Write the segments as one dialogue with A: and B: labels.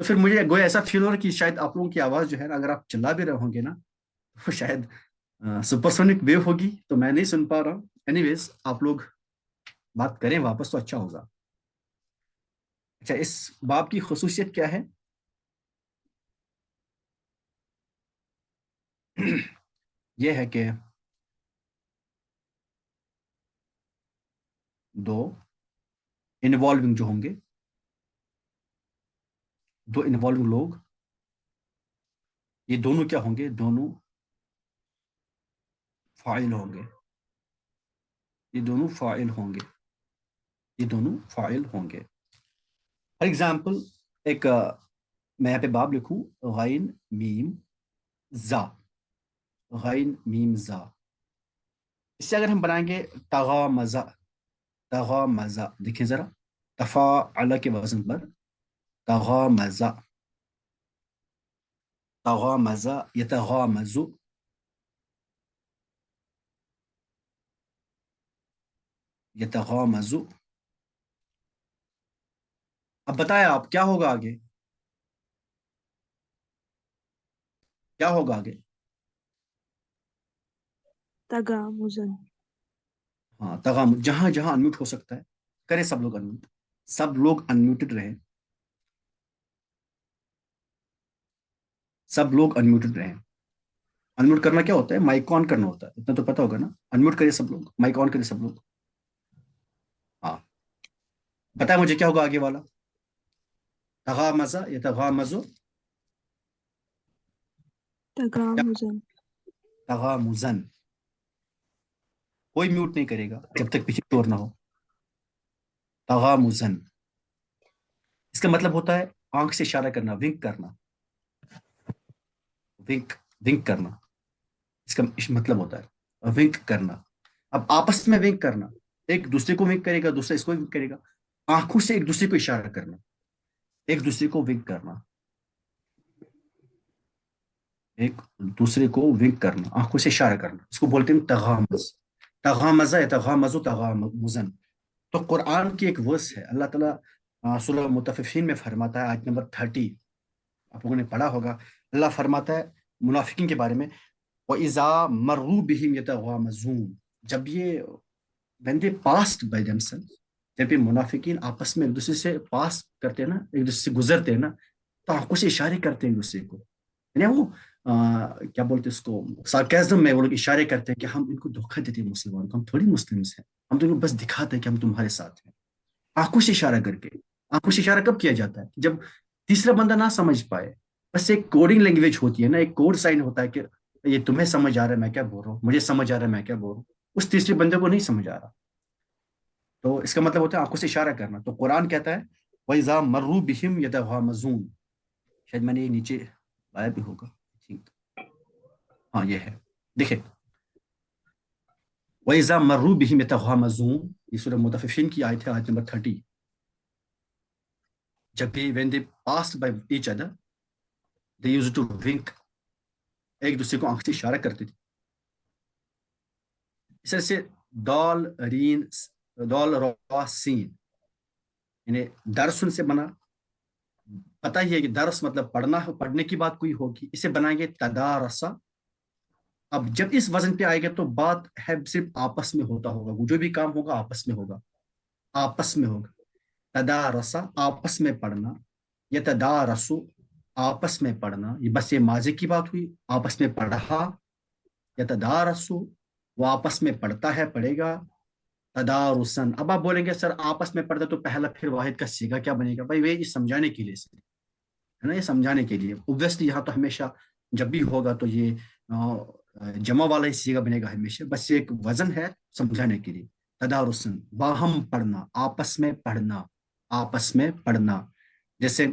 A: تو پھر مجھے گویا ایسا فیل ہو رہا ہے کہ شاید آپ لوگوں کی آواز جو ہے نا، اگر آپ چلا بھی رہے ہوں گے نا، تو شاید سپرسونک ویو ہوگی، تو میں نہیں سن پا رہا ہوں. اینی ویز آپ لوگ بات کریں واپس تو اچھا ہوگا. اچھا، اس باب کی خصوصیت کیا ہے؟ یہ ہے کہ دو انوالونگ جو ہوں گے، دو انوالونگ لوگ، یہ دونوں کیا ہوں گے؟ دونوں فاعل ہوں گے. یہ دونوں فاعل ہوں گے. یہ دونوں فاعل ہوں گے. فار ایگزامپل، ایک میں یہاں پہ باب لکھوں، غین میم زا. غین میم زا، اس سے اگر ہم بنائیں گے تغامزہ. تغامزہ دیکھیں ذرا، تفاعل کے وزن پر تغامزہ. تغامزہ، یتغامز، یتغامز. اب بتائیں آپ کیا ہوگا آگے؟ کیا ہوگا آگے؟
B: تغامزن.
A: ہاں، تغام. جہاں جہاں انمیوٹ ہو سکتا ہے کریں سب لوگ انمیوٹ. سب لوگ انمیوٹڈ رہیں. سب لوگ انمیوٹڈ رہیں. انمیوٹ کرنا کیا ہوتا ہے؟ مائک آن کرنا ہوتا ہے، اتنا تو پتا ہوگا نا. انمیوٹ کریے سب لوگ، مائک آن کریے سب لوگ. ہاں، بتائیں مجھے کیا ہوگا آگے والا؟ تغامزہ، یتغامز،
B: تغامزن.
A: تغامزن. کوئی میوٹ نہیں کرے گا جب تک پیچھے شور نہ ہو. تغامزن، اس کا مطلب ہوتا ہے آنکھ سے اشارہ کرنا، ونک کرنا. ونک، ونک کرنا، اس کا مطلب ہوتا ہے ونک کرنا. اب آپس میں ونک کرنا، ایک دوسرے کو ونک کرے گا، دوسرا اس کو ونک کرے گا. آنکھوں سے ایک دوسرے کو اشارہ کرنا، ایک دوسرے کو ونک کرنا. ایک دوسرے کو ونک کرنا، آنکھوں سے اشارہ کرنا، اس کو بولتے ہیں تغامز. تغامزہ یا تغامز و تغامزن. تو قرآن کی ایک ورس ہے، اللہ تعالیٰ سورہ مطففین میں فرماتا ہے، آیت نمبر 30، آپ لوگوں نے پڑھا ہوگا. اللہ فرماتا ہے منافقین کے بارے میں، وَإِذَا مَرُّوا بِهِمْ يَتَغَامَزُونَ. جب یہ when they passed by themselves، جب یہ منافقین آپس میں ایک دوسرے سے پاس کرتے ہیں نا، ایک دوسرے سے گزرتے ہیں نا، تو آنکھوں سے اشارے کرتے ہیں ایک دوسرے کو. یعنی وہ کیا بولتے ہیں اس کو، سارکیزم میں وہ لوگ اشارے کرتے ہیں کہ ہم ان کو دھوکہ دیتے ہیں مسلمانوں کو، ہم تھوڑی مسلمس ہیں، ہم تو ان کو بس دکھاتے ہیں کہ ہم تمہارے ساتھ ہیں. آنکھوں سے اشارہ کر کے. آنکھوں سے اشارہ کب کیا جاتا ہے؟ جب تیسرا بندہ نہ سمجھ پائے. بس ایک کوڈنگ لینگویج ہوتی ہے نا، ایک کوڈ سائن ہوتا ہے کہ یہ تمہیں سمجھ آ رہا ہے میں کیا بول رہا ہوں، مجھے سمجھ آ رہا ہے میں کیا بول رہا ہوں، اس تیسرے بندے کو نہیں سمجھ آ رہا. تو اس کا مطلب ہوتا ہے آنکھوں سے اشارہ کرنا. تو قرآن کہتا ہے وَإِذَا مَرُّوا بِهِمْ يَتَغَامَزُونَ. شاید میں نے یہ نیچے لایا بھی ہوگا. ہاں یہ ہے، دیکھیں وَإِذَا مَرُّوا بِهِمْ يَتَغَامَزُونَ. یہ سورہ مطففین کی آیت ہے، آیت نمبر 30. جب بھی when they passed by each other they used to wink. ایک دوسرے کو آنکھ سے اشارہ کرتے تھے. اس طرح سے دال رین، دال را سین، یعنی درسن سے بنا. پتہ ہی ہے کہ درس مطلب پڑھنا، پڑھنے کی بات کوئی ہوگی، اسے بنائیں گے تدارسا. اب جب اس وزن پہ آئے گا تو بات ہے صرف آپس میں ہوتا ہوگا، وہ جو بھی کام ہوگا آپس میں ہوگا، آپس میں ہوگا. تدارسا آپس میں پڑھنا، یا تدارسو آپس میں پڑھنا. یہ بس یہ ماضی کی بات ہوئی، آپس میں پڑھا. یا تدارسو وہ آپس میں پڑھتا ہے، پڑھے گا. تدارسن، اب آپ بولیں گے سر آپس میں پڑھتا تو پہلا پھر واحد کا صیغہ کیا بنے گا؟ بھائی وہ یہ سمجھانے کے لیے ہے نا، یہ سمجھانے کے لیے. اوبویسلی یہاں تو ہمیشہ جب بھی ہوگا تو یہ جمع والا ہی صیغہ بنے گا ہمیشہ، بس یہ ایک وزن ہے سمجھانے کے لیے. تدارسن باہم پڑھنا، آپس میں پڑھنا، آپس میں پڑھنا. جیسے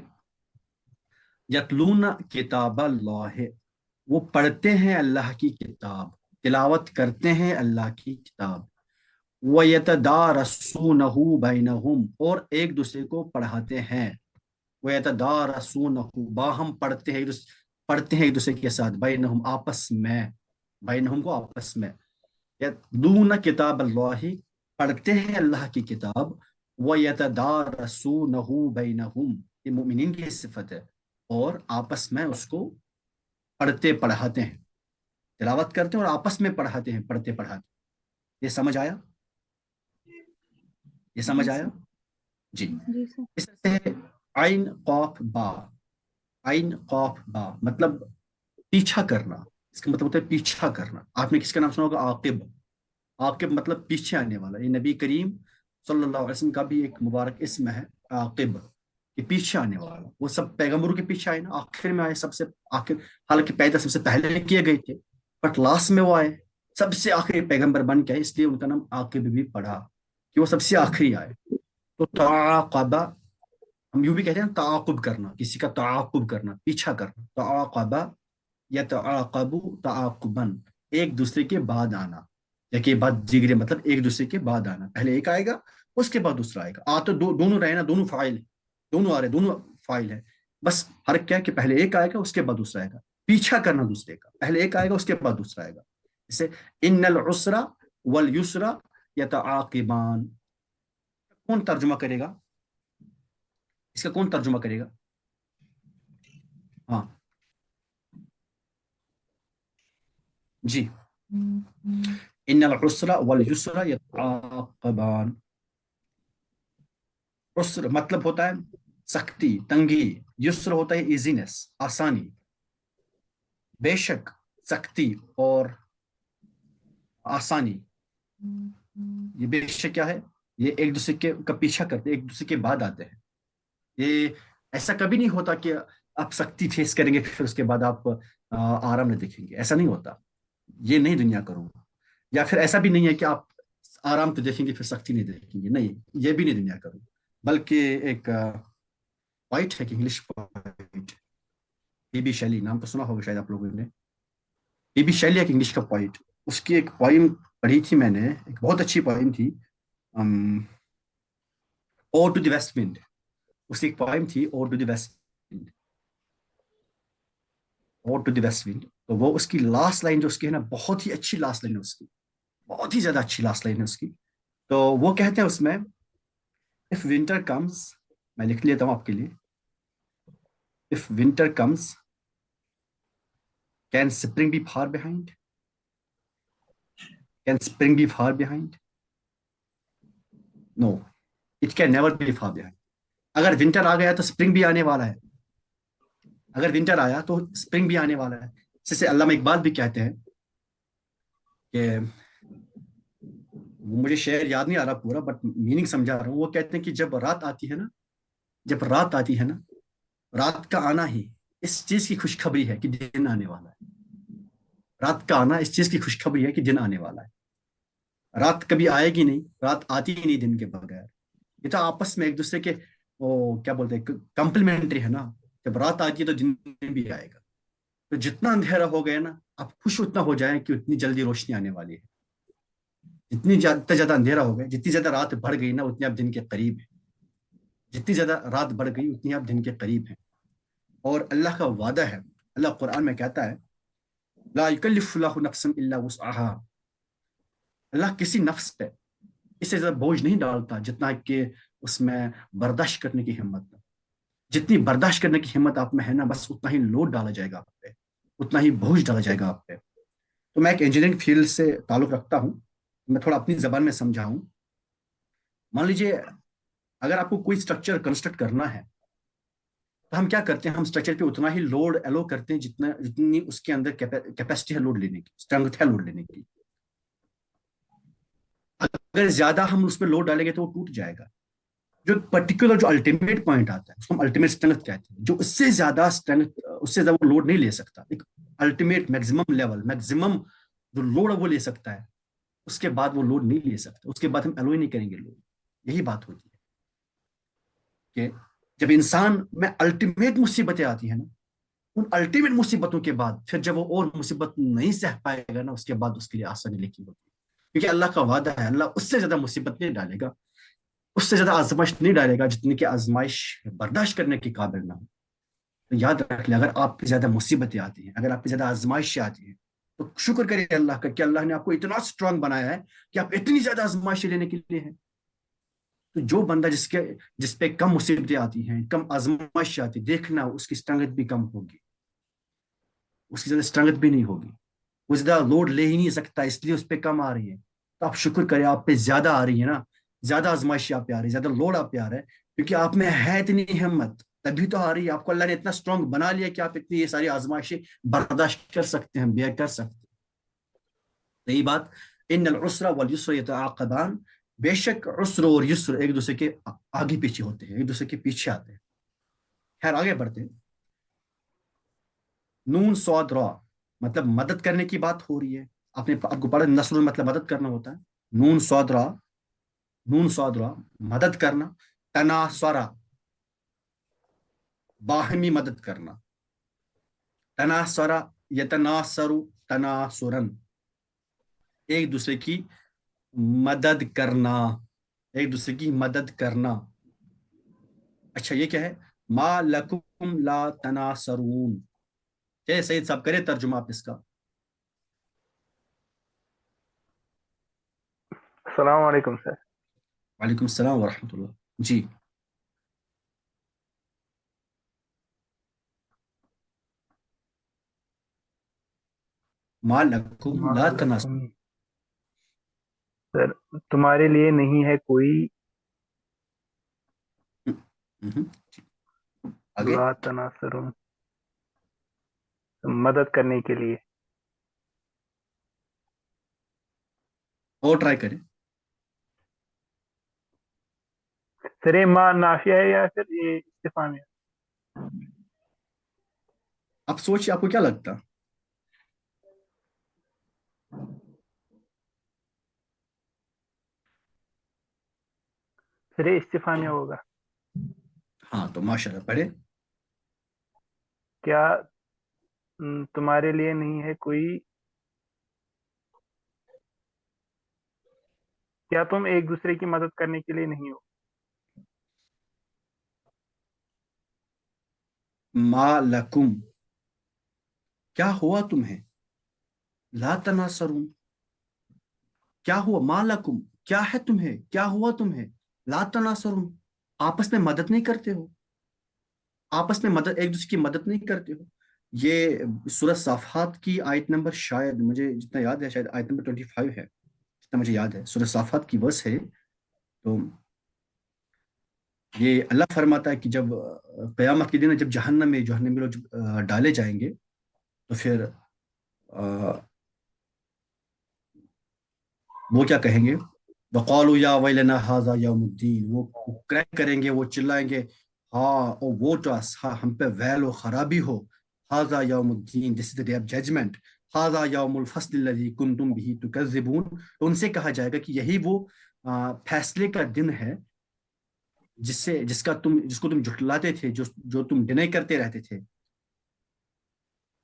A: یتلون کتاب اللہ، وہ پڑھتے ہیں اللہ کی کتاب، تلاوت کرتے ہیں اللہ کی کتاب. وَيَتَدَارَسُونَهُ بَيْنَهُمْ، اور ایک دوسرے کو پڑھاتے ہیں. وَيَتَدَارَسُونَهُ باہم پڑھتے ہیں، پڑھتے ہیں ایک دوسرے کے ساتھ. بَيْنَهُمْ آپس میں، بَيْنَهُمْ کو آپس میں. یتلون کتاب اللہ پڑھتے ہیں اللہ کی کتاب. وَيَتَدَارَسُونَهُ بَيْنَهُمْ یہ مومنین کی صفت ہے. اور آپس میں اس کو پڑھتے پڑھاتے ہیں، تلاوت کرتے ہیں اور آپس میں پڑھاتے ہیں، پڑھتے پڑھاتے۔ یہ سمجھ آیا؟ یہ
B: جی
A: سمجھ آیا؟
B: سر،
A: جی۔
B: جی سر،
A: اس سے عین قاف با، عین قاف با مطلب پیچھا کرنا، اس کا مطلب ہوتا ہے پیچھا کرنا۔ آپ نے کس کا نام سنا ہوگا؟ عاقب۔ عاقب مطلب پیچھے آنے والا۔ یہ نبی کریم صلی اللہ علیہ وسلم کا بھی ایک مبارک اسم ہے، عاقب، کہ پیچھے آنے والا۔ وہ سب پیغمبروں کے پیچھے آئے نا، آخر میں آئے، سب سے آخر، حالانکہ پیدا سب سے پہلے کیے گئے تھے، بٹ لاسٹ میں وہ آئے، سب سے آخری پیغمبر بن کے آئے، اس لیے ان کا نام عاقب بھی پڑا کہ وہ سب سے آخری آئے۔ تو تعاقبہ ہم یوں بھی کہتے ہیں تعاقب کرنا، کسی کا تعاقب کرنا، پیچھا کرنا۔ تعاقبہ یا تعاقبو تعاقباً، ایک دوسرے کے بعد آنا، یا کہ بعد دیگرے مطلب ایک دوسرے کے بعد آنا، پہلے ایک آئے گا اس کے بعد دوسرا آئے گا۔ تو دونوں رہے نا، دونوں فاعل ہیں، دونوں آ رہے، دونوں فاعل ہے، بس فرق کیا ہے کہ پہلے ایک آئے گا اس کے بعد دوسرا آئے گا۔ پیچھا کرنا دوسرے کا، پہلے ایک آئے گا اس کے بعد دوسرا آئے گا۔ جیسے ان العسر والیسر یتعاقبان، کون ترجمہ کرے گا اس کا؟ کون ترجمہ کرے گا؟ ہاں جی۔ ان العسر والیسر یتعاقبان، عسر مطلب ہوتا ہے سختی، تنگی، یسر ہوتا ہے ایزینس، آسانی۔ بے شک سختی اور آسانی، یہ بے شک کیا ہے؟ یہ ایک دوسرے کا پیچھا کرتے، ایک دوسرے کے بعد آتے ہیں۔ یہ ایسا کبھی نہیں ہوتا کہ آپ سختی فیس کریں گے پھر اس کے بعد آپ آرام نہیں دیکھیں گے، ایسا نہیں ہوتا۔ یہ نہیں دنیا کروں گا، یا پھر ایسا بھی نہیں ہے کہ آپ آرام تو دیکھیں گے پھر سختی نہیں دیکھیں گے، نہیں، یہ بھی نہیں دنیا کروں، بلکہ ایک پوائٹ ہے کہ English point, P be Shelley, نام تو سنا ہوگا شاید آپ لوگوں نے۔ پی بی شیلی ایک انگلش کا پوائٹ، اس کی ایک پوئم پڑھی تھی میں نے، ایک بہت اچھی پوئم تھی، او ٹو دی ویسٹ ونڈ، اس کی ایک پوئم تھی O to the West Wind, O to the West Wind. تو وہ اس کی لاسٹ لائن جو اس کی ہے نا، بہت ہی اچھی لاسٹ لائن ہے اس کی، بہت ہی زیادہ اچھی لاسٹ لائن ہے اس کی۔ تو وہ کہتے ہیں اس میں، if winter comes، میں لکھ لیتا ہوں آپ کے لیے، if winter comes can spring be far behind، can spring be far behind؟ no، it can never be far behind۔ اگر ونٹر آ گیا تو اسپرنگ بھی آنے والا ہے، اگر ونٹر آیا تو اسپرنگ بھی آنے والا ہے۔ جیسے علامہ اقبال بھی کہتے ہیں کہ، مجھے شعر یاد نہیں آ رہا پورا بٹ میننگ سمجھا رہا ہوں، وہ کہتے ہیں کہ جب رات آتی ہے نا، جب رات آتی ہے نا، رات کا آنا ہی اس چیز کی خوشخبری ہے کہ دن آنے والا ہے۔ رات کا آنا اس چیز کی خوشخبری ہے کہ دن آنے والا ہے۔ رات کبھی آئے گی نہیں، رات آتی ہی نہیں دن کے بغیر۔ یہ تو آپس میں ایک دوسرے کے وہ کیا بولتے ہیں، کمپلیمنٹری ہے نا، جب رات آتی ہے تو دن بھی آئے گا۔ تو جتنا اندھیرا ہو گیا نا، آپ خوش اتنا ہو جائیں کہ اتنی جلدی روشنی آنے والی ہے۔ جتنی زیادہ اندھیرا ہو گیا، جتنی زیادہ رات بڑھ گئی نا، اتنی آپ دن کے قریب ہیں، جتنی زیادہ رات بڑھ گئی اتنی آپ دن کے قریب ہیں۔ اور اللہ کا وعدہ ہے، اللہ قرآن میں کہتا ہے، لا یکلف اللہ نفسا الا وسعها، اللہ کسی نفس پہ اس سے زیادہ بوجھ نہیں ڈالتا جتنا کہ اس میں برداشت کرنے کی ہمت ہے۔ جتنی برداشت کرنے کی ہمت آپ میں ہے نا، بس اتنا ہی لوڈ ڈالا جائے گا آپ پہ، اتنا ہی بوجھ ڈالا جائے گا آپ پہ۔ تو میں ایک انجینئرنگ فیلڈ سے تعلق رکھتا ہوں، میں تھوڑا اپنی زبان میں سمجھاؤں۔ مان لیجیے اگر آپ کو کوئی اسٹرکچر کنسٹرکٹ کرنا ہے تو ہم کیا کرتے ہیں، ہم اسٹرکچر پہ اتنا ہی لوڈ ایلو کرتے ہیں جتنی اس کے اندر کیپیسٹی ہے لوڈ لینے کی، اسٹرینتھ ہے لوڈ لینے کی۔ اگر زیادہ ہم اس پہ لوڈ ڈالیں گے تو وہ ٹوٹ جائے گا۔ جو پرٹیکولر جو الٹیمیٹ پوائنٹ آتا ہے اس کو ہم الٹیمیٹ اسٹرینتھ کہتے ہیں، جو اس سے زیادہ اسٹرینتھ، اس سے زیادہ وہ لوڈ نہیں لے سکتا، ایک الٹیمیٹ میکسیمم لیول، میکسیمم جو لوڈ وہ لے سکتا ہے، اس کے بعد وہ لوڈ نہیں لے سکتا، اس کے بعد ہم ایلو ہی نہیں کریں گے لوڈ۔ یہی بات ہوتی ہے کہ جب انسان میں الٹیمیٹ مصیبتیں آتی ہیں نا، ان الٹیمیٹ مصیبتوں کے بعد پھر جب وہ اور مصیبت نہیں سہ پائے گا نا، اس کے بعد اس کے لیے آسانی لکھی ہوتی ہے، کیونکہ اللہ کا وعدہ ہے، اللہ اس سے زیادہ مصیبت نہیں ڈالے گا، اس سے زیادہ آزمائش نہیں ڈالے گا جتنی کہ آزمائش برداشت کرنے کے قابل نہ ہو۔ تو یاد رکھ لیں، اگر آپ پہ زیادہ مصیبتیں آتی ہیں، اگر آپ پہ زیادہ آزمائشیں آتی ہیں، تو شکر کریں اللہ کا کہ اللہ نے آپ کو اتنا اسٹرانگ بنایا ہے کہ آپ اتنی زیادہ آزمائشیں لینے کے لیے ہیں۔ تو جو بندہ جس پہ کم مصیبتیں آتی ہیں، کم آزمائش آتی، دیکھنا اس کی اسٹرنگتھ بھی کم ہوگی، اس کی زیادہ اسٹرنگتھ بھی نہیں ہوگی، وہ زیادہ لوڈ لے ہی نہیں سکتا، اس لیے اس پہ کم آ رہی ہے۔ تو آپ شکر کریں آپ پہ زیادہ آ رہی ہے نا، زیادہ آزمائش آپ پہ آ رہی ہے، زیادہ لوڈ آپ پہ آ رہا ہے، کیونکہ آپ میں ہے اتنی ہمت، تبھی تو آ رہی ہے۔ آپ کو اللہ نے اتنا اسٹرانگ بنا لیا کہ آپ اتنی یہ ساری آزمائشیں برداشت کر سکتے ہیں، بیئر کر سکتے ہیں۔ یہی بات، ان العسر والیسر یتعاقبان، بے شک عسر اور یسر ایک دوسرے کے آگے پیچھے ہوتے ہیں، ایک دوسرے کے پیچھے آتے ہیں۔ خیر آگے بڑھتے ہیں۔ نون صاد را، مطلب مدد کرنے کی بات ہو رہی ہے۔ آپ کو پڑھا نصر مطلب مدد کرنا ہوتا ہے۔ نون صاد را، نون صاد را مدد کرنا، تناصرا باہمی مدد کرنا، تناصرا یتناصر تناصرن ایک دوسرے کی مدد کرنا، ایک دوسرے کی مدد کرنا۔ اچھا یہ کیا ہے؟ ما لکم لا تناصرون، چلیے سعید صاحب کرے ترجمہ آپ اس کا۔
C: السلام علیکم سر۔
A: وعلیکم السلام ورحمۃ اللہ۔ جی ما لکم لا تناصرون،
C: سر تمہارے لیے نہیں ہے کوئی
A: آگے
C: لا تناصرون مدد کرنے کے لیے۔
A: اور ٹرائی کریں۔
C: سر یہ ما نافیہ ہے یا پھر یہ استفہام ہے؟
A: اب سوچیے آپ کو کیا لگتا؟
C: سر یہ استفہامیہ ہوگا۔
A: ہاں تو ماشاء اللہ پڑھے۔
C: کیا تمہارے لیے نہیں ہے کوئی، کیا تم ایک دوسرے کی مدد کرنے کے لیے نہیں ہو؟
A: ما لکم کیا ہوا تمہیں، لا تناصرون کیا ہوا، ما لکم کیا ہے تمہیں، کیا ہوا تمہیں، لا تناصرون آپس میں مدد نہیں کرتے ہو، آپس میں مدد، ایک دوسرے کی مدد نہیں کرتے ہو۔ یہ سورہ صافات کی آیت نمبر، شاید مجھے جتنا یاد ہے شاید آیت نمبر 25 ہے، جتنا مجھے یاد ہے سورہ صافات کی ورس ہے۔ تو یہ اللہ فرماتا ہے کہ جب قیامت کے دن جب جہنم میں لوگ جب ڈالے جائیں گے تو پھر وہ کیا کہیں گے؟ وقالوا یا ویلنا ھذا یوم الدین، وہ کریک کریں گے، وہ چلائیں گے، ہاں او ووٹ اس، ہاں ہم پہ ویل و خرابی ہو، ھذا یوم الدین، دس از دی ڈے آف ججمنٹ، ھذا یوم الفصل الذی کنتم بہ تکذبون۔ تو ان سے کہا جائے گا کہ یہی وہ فیصلے کا دن ہے جس کو تم جھٹلاتے تھے، جو تم ڈینائی کرتے رہتے تھے۔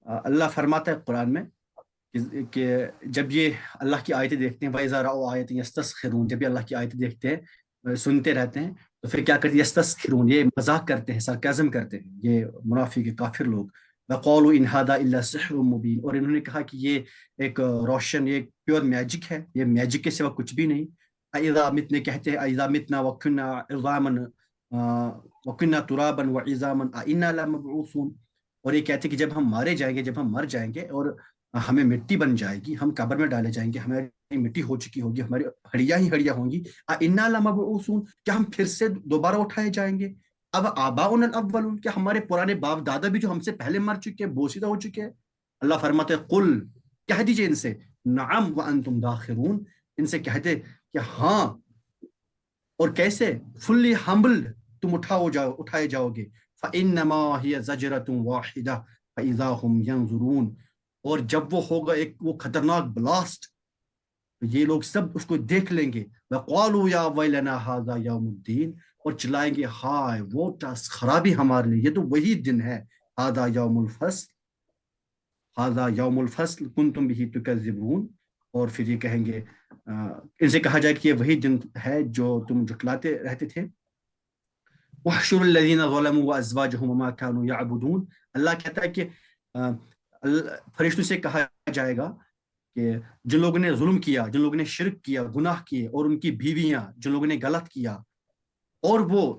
A: اللہ فرماتا ہے قرآن میں کہ جب یہ اللہ کی آیتیں دیکھتے ہیں، وَإِذَا رَأَوْا آیَةً يَسْتَسْخِرُونَ، جب یہ اللہ کی آیتیں دیکھتے ہیں، سنتے رہتے ہیں، تو پھر کیا کرتے ہیں؟ یستسخرون، یہ مذاق کرتے ہیں، سرکازم کرتے ہیں یہ منافق کافر لوگ۔ وَقَالُوا إِنْ هَذَا إِلَّا سِحْرٌ مُبِينٌ، اور انہوں نے کہا کہ یہ ایک روشن، یہ ایک پیور میجک ہے، یہ میجک کے سوا کچھ بھی نہیں۔ اِذَا مِتْنَا، کہتے ہیں اِذَا مِتْنَا وَكُنَّا عِظَامًا وَكُنَّا تُرَابًا وَعِظَامًا أَإِنَّا لَمَبْعُوثُونَ، اور یہ کہتے ہیں کہ جب ہم مارے جائیں گے، جب ہم مر جائیں گے اور ہمیں مٹی بن جائے گی، ہم قبر میں ڈالے جائیں گے، ہماری مٹی ہو چکی ہوگی، ہماری ہڑیاں ہی ہڑیاں ہوں گی، اِنَّا لَمَبْعُوثُونَ، کیا ہم پھر سے دوبارہ اٹھائے جائیں گے؟ اب آباؤنا الاولون، کیا ہمارے پرانے باپ دادا بھی جو ہم سے پہلے مر چکے ہیں، بوسیدہ ہو چکے ہیں؟ اللہ فرماتے ہیں قل، کہہ دیجئے ان سے، نعم وانتم داخرون، ان سے کہہ دے کہ ہاں، اور کیسے، فلی ہمبلڈ، تم اٹھائے جاؤ گے، فَإِنَّمَا هِيَ زَجْرَةٌ وَاحِدَةٌ فَإِذَا هُمْ يَنظُرُونَ، اور جب وہ ہوگا ایک وہ خطرناک بلاسٹ، تو یہ لوگ سب اس کو دیکھ لیں گے، وَقَالُوا يَا وَيْلَنَا هَذَا يَوْمُ الدِّينِ، اور چلائیں گے ہائے وہ خرابی ہمارے لیے، یہ تو وہی دن ہے، هَذَا يَوْمُ الْفَصْلِ، هَذَا يَوْمُ الْفَصْلِ كُنْتُمْ بِهِ تُكَذِّبُونَ، اور پھر یہ کہیں گے، ان سے کہا جائے کہ یہ وہی دن ہے جو تم جھٹلاتے رہتے تھے۔ وَاحْشُرُوا الَّذِينَ ظَلَمُوا وَأَزْوَاجَهُمْ وَمَا كَانُوا يَعْبُدُونَ، اللہ کہتا ہے کہ فرشتوں سے کہا جائے گا کہ جن لوگوں نے ظلم کیا، جن لوگوں نے شرک کیا، گناہ کیے، اور ان کی بیویاں جن لوگوں نے غلط کیا، اور وہ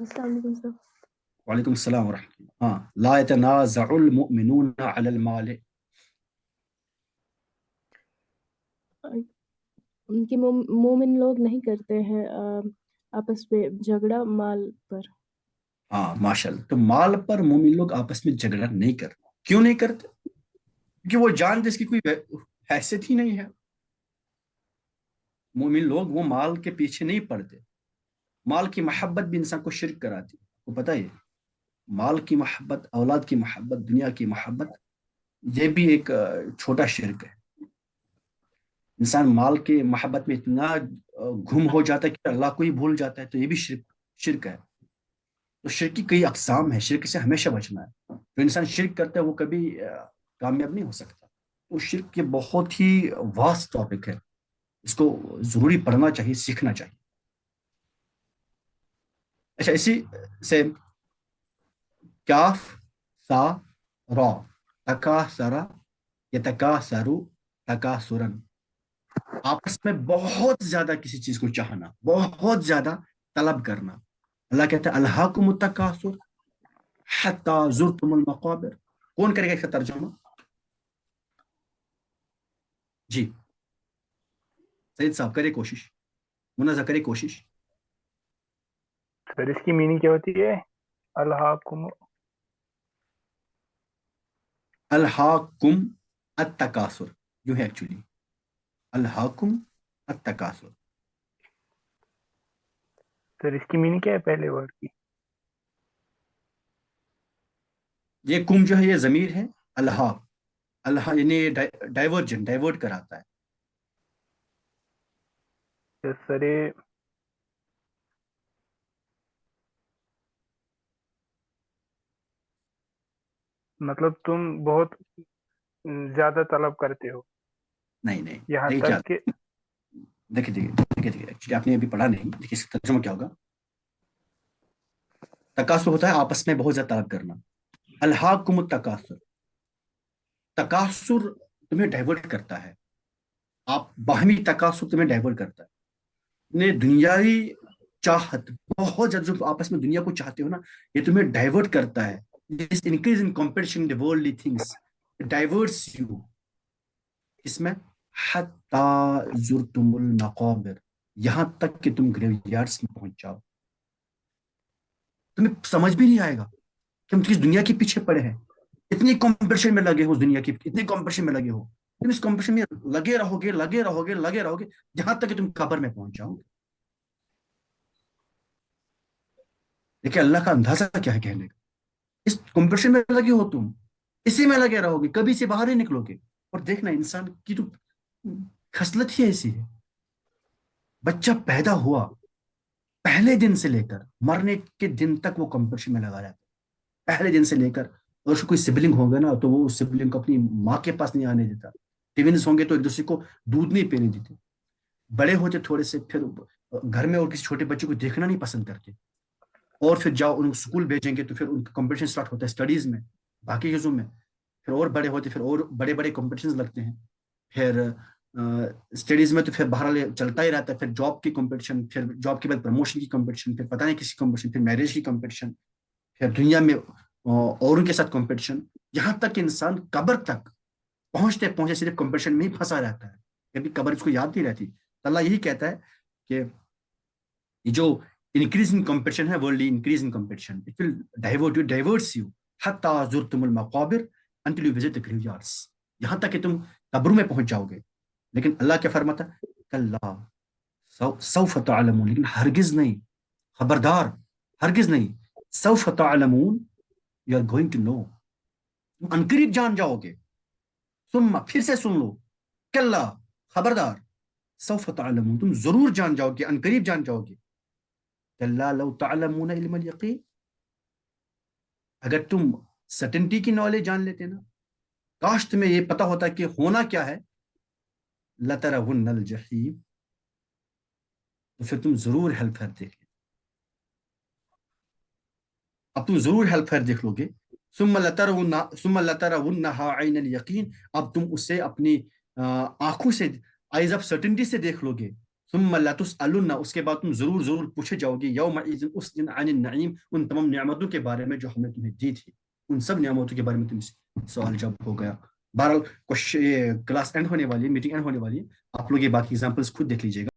B: السلام علیکم سر.
A: وعلیکم السلام ورحمۃ اللہ. ہاں، لا يتنازع المؤمنون على المال.
B: کہ مومن لوگ نہیں کرتے ہیں آپس میں جھگڑا مال پر.
A: ہاں ماشاء اللہ. تو مال پر مومن لوگ آپس میں جھگڑا نہیں کرتے. کیوں نہیں کرتے؟ کیونکہ وہ جانتے اس کی کوئی حیثیت ہی نہیں ہے. مومن لوگ وہ مال کے پیچھے نہیں پڑتے. مال کی محبت بھی انسان کو شرک کراتی. وہ پتہ ہے مال کی محبت، اولاد کی محبت، دنیا کی محبت، یہ بھی ایک چھوٹا شرک ہے. انسان مال کے محبت میں اتنا گم ہو جاتا ہے کہ اللہ کو ہی بھول جاتا ہے. تو یہ بھی شرک ہے. تو شرک کی کئی اقسام ہیں. شرک سے ہمیشہ بچنا ہے. جو انسان شرک کرتا ہے وہ کبھی کامیاب نہیں ہو سکتا. تو شرک یہ بہت ہی واسٹ ٹاپک ہے. اس کو ضروری پڑھنا چاہیے، سیکھنا چاہیے. اچھا، اسی سے کاف سا را تکاثرا یتکاثرو تکاثرن. آپس میں بہت زیادہ کسی چیز کو چاہنا، بہت زیادہ طلب کرنا. اللہ کہتا ہے الہاکم التکاثر حتی زرتم المقابر. کون کرے گا اس کا ترجمہ؟ جی سید صاحب کرے کوشش، منازع کرے کوشش.
C: سر اس کی میننگ کیا ہوتی ہے؟ الہاکم
A: الہاکم التکاثر یوں ہے ایکچولی. الہاکم التکاثر.
C: سر اس کی میننگ کیا ہے پہلے ورڈ کی؟
A: یہ کم جو ہے یہ ضمیر ہے. الہا الہا یعنی ڈائیورٹ کراتا ہے.
C: سر مطلب تم بہت زیادہ طلب کرتے ہو
A: نہیں نہیں،
C: یہاں
A: دیکھیے کیا،
C: تک کہ
A: دیکھیے ایکچولی آپ نے ابھی پڑھا نہیں. دیکھیے اس کا ترجمہ کیا ہوگا. تکاثر ہوتا ہے آپس میں بہت زیادہ طلب کرنا. الہاکم التکاثر، تکاثر تمہیں ڈائیورٹ کرتا ہے. آپ باہمی تکاثر تمہیں ڈائیورٹ کرتا ہے. نے دنیاوی چاہت، بہت زیادہ جو آپس میں دنیا کو چاہتے ہو نا، یہ تمہیں ڈائیورٹ کرتا ہے. This increase in competition in the worldly things diverts you. اس میں حتی زرتم المقابر، یہاں تک کہ تم گریو یارڈس میں پہنچ جاؤ. تمہیں سمجھ بھی نہیں آئے گا کہ ہم کس دنیا کے پیچھے پڑے ہیں. اتنی کمپٹیشن میں لگے ہو اس دنیا کی، اتنی کمپٹیشن میں لگے ہو. تم اس کمپٹیشن میں لگے رہو گے، لگے رہو گے، لگے رہو گے، جہاں تک کہ تم قبر میں پہنچ جاؤ گے. دیکھیں اللہ کا اندازہ کیا ہے کہنے کا. اس کمپٹیشن میں لگے ہو تم، اسی میں لگے رہو گے، کبھی سے باہر ہی نکلو گے. اور دیکھنا انسان کی تو خصلت ہی ایسی ہے. بچہ پیدا ہوا پہلے دن سے لے کر مرنے کے دن تک وہ کمپٹیشن میں لگا رہتا ہے. پہلے دن سے لے کر. اور اس کو کوئی سبلنگ ہوگا نا تو وہ سبلنگ کو اپنی ماں کے پاس نہیں آنے دیتا. ٹوینز ہوں گے تو ایک دوسرے کو دودھ نہیں پینے دیتے. بڑے ہوتے تھوڑے سے پھر گھر میں اور کسی چھوٹے بچے کو دیکھنا نہیں پسند کرتے. اور پھر جاؤ ان کو اسکول بھیجیں گے تو پھر ان کا کمپٹیشن اسٹارٹ ہوتا ہے اسٹڈیز میں، باقی چیزوں میں. پھر اور بڑے ہوتے پھر اور بڑے بڑے کمپٹیشن لگتے ہیں. پھر اسٹڈیز میں تو پھر بہرحال چلتا ہی رہتا ہے. پھر جاب کی کمپٹیشن، پھر جاب کے بعد پروموشن کی کمپٹیشن، پھر پتہ نہیں کسی کمپٹیشن، پھر میرج کی کمپٹیشن، پھر دنیا میں اوروں کے ساتھ کمپٹیشن، یہاں تک کہ انسان قبر تک پہنچتے پہنچتے صرف کمپٹیشن میں ہی پھنسا رہتا ہے. کبھی قبر اس کو یاد نہیں رہتی. اللہ یہی کہتا ہے کہ یہ جو increase in competition ہے، worldly increase in competition, it will diverts you حتی زرتم المقابر until you visit the graveyards. یہاں تک کہ تم قبروں میں پہنچ جاؤ گے. لیکن اللہ کیا فرماتا ہے؟ کلا سوف تعلمون، لیکن ہرگز نہیں، خبردار، ہرگز نہیں. سوف تعلمون، you are going to know. تم انقریب جان جاؤ گے. ثم، پھر سے سن لو، کلا، خبردار، سوف تعلمون، تم ضرور جان جاؤ گے، انقریب جان جاؤ گے. کلا لو تعلمون علم الیقین، اگر تم سرٹنٹی کی نالج جان لیتے نا، کاش تمہیں یہ پتا ہوتا کہ ہونا کیا ہے. لترون الجحیم، تو پھر تم ضرور ہیل فیئر دیکھ لو. اب تم ضرور ہیل فیئر دیکھ لو گے. ثم لترونها عین الیقین، اب تم اسے اپنی آنکھوں سے، آئیز آف سرٹنٹی سے دیکھ لو گے. ثم لا تسألن، اس کے بعد تم ضرور ضرور پوچھے جاؤ گے یومئذ اس دن عن النعیم، ان تمام نعمتوں کے بارے میں جو ہم نے تمہیں دی تھی، ان سب نعمتوں کے بارے میں تم سے سوال جواب ہو گیا. بہرحال کلاس اینڈ ہونے والی ہے، میٹنگ اینڈ ہونے والی ہے، آپ لوگ یہ باقی ایگزامپلس خود دیکھ لیجیے گا.